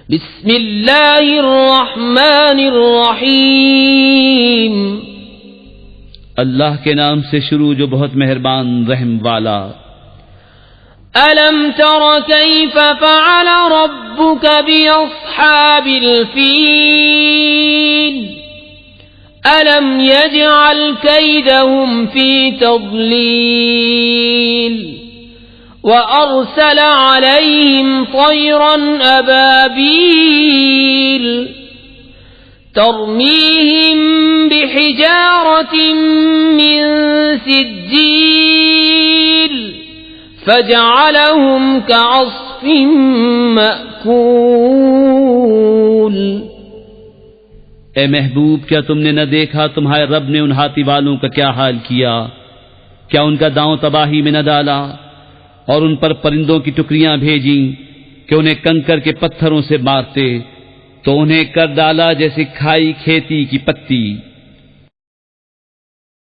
بسم اللہ الرحمن الرحیم، اللہ کے نام سے شروع جو بہت مہربان رحم والا۔ الم تر کیف فعل ربک باصحاب الفیل الم یجعل کیدہم فی تضلیل وأرسل عليهم طيرا أبابيل ترميهم بحجارة من سجيل فجعلهم كعصف مأكول۔ اے محبوب، کیا تم نے نہ دیکھا تمہارے رب نے ان ہاتھی والوں کا کیا حال کیا؟ کیا ان کا داؤں تباہی میں نہ ڈالا اور ان پر پرندوں کی ٹکریاں بھیجیں کہ انہیں کنکر کے پتھروں سے مارتے، تو انہیں کر ڈالا جیسے کھائی کھیتی کی پتی۔